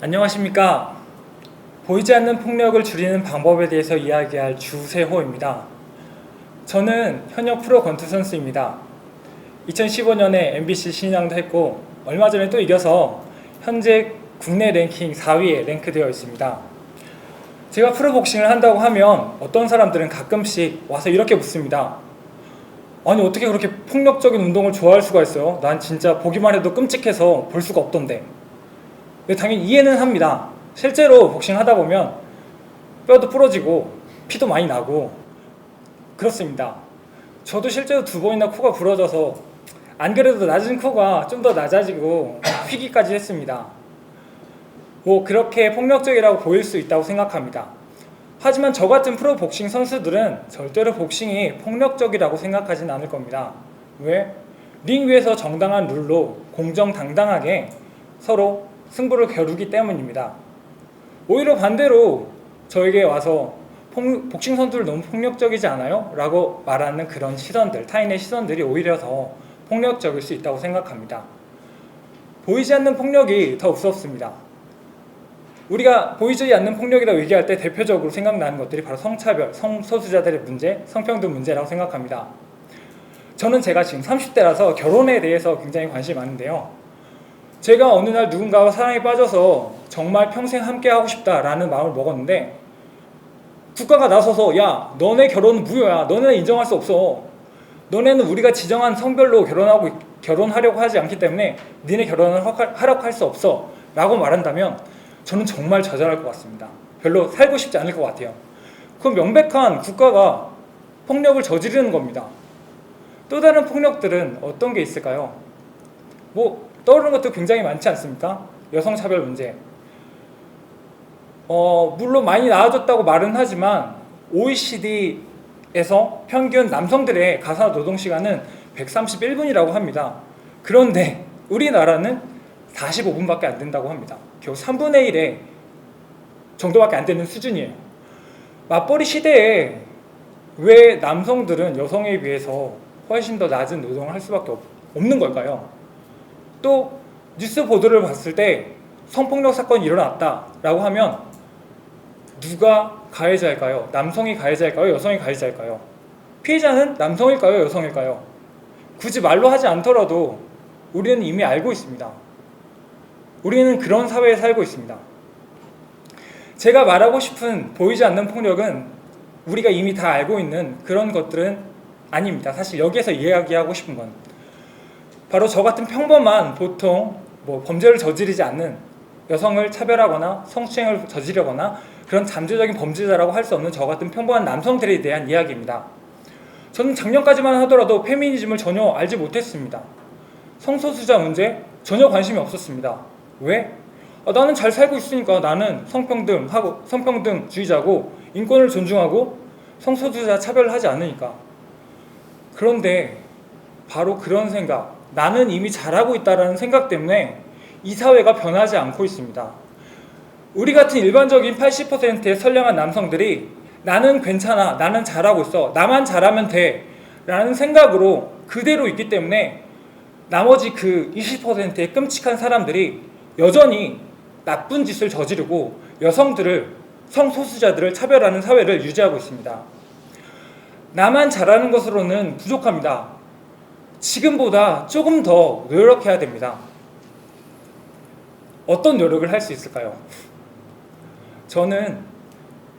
안녕하십니까. 보이지 않는 폭력을 줄이는 방법에 대해서 이야기할 주세호입니다. 저는 현역 프로 권투 선수입니다. 2015년에 MBC 신인왕도 했고 얼마 전에 또 이겨서 현재 국내 랭킹 4위에 랭크되어 있습니다. 제가 프로복싱을 한다고 하면 어떤 사람들은 가끔씩 와서 이렇게 묻습니다. 아니 어떻게 그렇게 폭력적인 운동을 좋아할 수가 있어요? 난 진짜 보기만 해도 끔찍해서 볼 수가 없던데. 네, 당연히 이해는 합니다. 실제로 복싱 하다 보면 뼈도 부러지고 피도 많이 나고 그렇습니다. 저도 실제로 2번이나 코가 부러져서 안 그래도 낮은 코가 좀 더 낮아지고 휘기까지 했습니다. 뭐 그렇게 폭력적이라고 보일 수 있다고 생각합니다. 하지만 저 같은 프로 복싱 선수들은 절대로 복싱이 폭력적이라고 생각하진 않을 겁니다. 왜? 링 위에서 정당한 룰로 공정당당하게 서로 승부를 겨루기 때문입니다. 오히려 반대로 저에게 와서 복싱 선수들 너무 폭력적이지 않아요? 라고 말하는 그런 시선들, 타인의 시선들이 오히려 더 폭력적일 수 있다고 생각합니다. 보이지 않는 폭력이 더 무섭습니다. 우리가 보이지 않는 폭력이라고 얘기할 때 대표적으로 생각나는 것들이 바로 성차별, 성소수자들의 문제, 성평등 문제라고 생각합니다. 제가 지금 30대라서 결혼에 대해서 굉장히 관심이 많은데요. 제가 어느 날 누군가와 사랑에 빠져서 정말 평생 함께 하고 싶다라는 마음을 먹었는데 국가가 나서서 야 너네 결혼은 무효야, 너네는 인정할 수 없어, 너네는 우리가 지정한 성별로 결혼하려고 하지 않기 때문에 니네 결혼을 허락할 수 없어 라고 말한다면 저는 정말 좌절할 것 같습니다. 별로 살고 싶지 않을 것 같아요. 그건 명백한 국가가 폭력을 저지르는 겁니다. 또 다른 폭력들은 어떤 게 있을까요? 떠오르는 것도 굉장히 많지 않습니까? 여성차별 문제. 물론 많이 나아졌다고 말은 하지만 OECD에서 평균 남성들의 가사 노동시간은 131분이라고 합니다. 그런데 우리나라는 45분밖에 안 된다고 합니다. 겨우 3분의 1의 정도밖에 안 되는 수준이에요. 맞벌이 시대에 왜 남성들은 여성에 비해서 훨씬 더 낮은 노동을 할 수밖에 없는 걸까요? 또 뉴스 보도를 봤을 때 성폭력 사건이 일어났다라고 하면 누가 가해자일까요? 남성이 가해자일까요? 여성이 가해자일까요? 피해자는 남성일까요? 여성일까요? 굳이 말로 하지 않더라도 우리는 이미 알고 있습니다. 우리는 그런 사회에 살고 있습니다. 제가 말하고 싶은 보이지 않는 폭력은 우리가 이미 다 알고 있는 그런 것들은 아닙니다. 사실 여기에서 이야기하고 싶은 건 바로 저 같은 평범한 보통 범죄를 저지르지 않는 여성을 차별하거나 성추행을 저지르거나 그런 잠재적인 범죄자라고 할 수 없는 저 같은 평범한 남성들에 대한 이야기입니다. 저는 작년까지만 하더라도 페미니즘을 전혀 알지 못했습니다. 성소수자 문제 전혀 관심이 없었습니다. 왜? 나는 잘 살고 있으니까 나는 성평등주의자고 인권을 존중하고 성소수자 차별을 하지 않으니까. 그런데 바로 그런 생각, 나는 이미 잘하고 있다는 생각 때문에 이 사회가 변하지 않고 있습니다. 우리 같은 일반적인 80%의 선량한 남성들이 나는 괜찮아, 나는 잘하고 있어, 나만 잘하면 돼 라는 생각으로 그대로 있기 때문에 나머지 그 20%의 끔찍한 사람들이 여전히 나쁜 짓을 저지르고 성소수자들을 차별하는 사회를 유지하고 있습니다. 나만 잘하는 것으로는 부족합니다. 지금보다 조금 더 노력해야 됩니다. 어떤 노력을 할 수 있을까요? 저는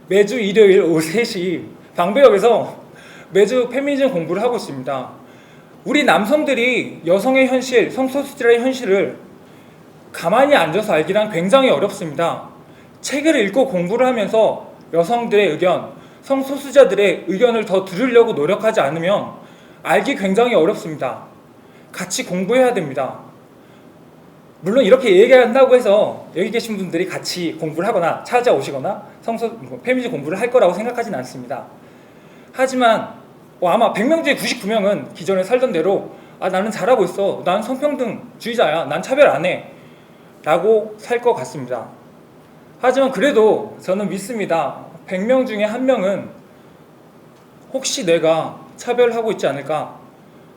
매주 일요일 오후 3시 방배역에서 매주 페미니즘 공부를 하고 있습니다. 우리 남성들이 여성의 현실, 성소수자의 현실을 가만히 앉아서 알기란 굉장히 어렵습니다. 책을 읽고 공부를 하면서 여성들의 의견, 성소수자들의 의견을 더 들으려고 노력하지 않으면 알기 굉장히 어렵습니다. 같이 공부해야 됩니다. 물론 이렇게 얘기한다고 해서 여기 계신 분들이 같이 공부를 하거나 찾아오시거나 페미니즘 공부를 할 거라고 생각하진 않습니다. 하지만 아마 100명 중에 99명은 기존에 살던 대로 나는 잘하고 있어, 난 성평등주의자야, 난 차별 안 해 라고 살 것 같습니다. 하지만 그래도 저는 믿습니다. 100명 중에 1명은 혹시 내가 차별하고 있지 않을까?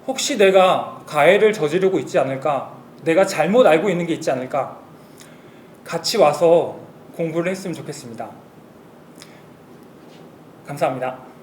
혹시 내가 가해를 저지르고 있지 않을까? 내가 잘못 알고 있는 게 있지 않을까? 같이 와서 공부를 했으면 좋겠습니다. 감사합니다.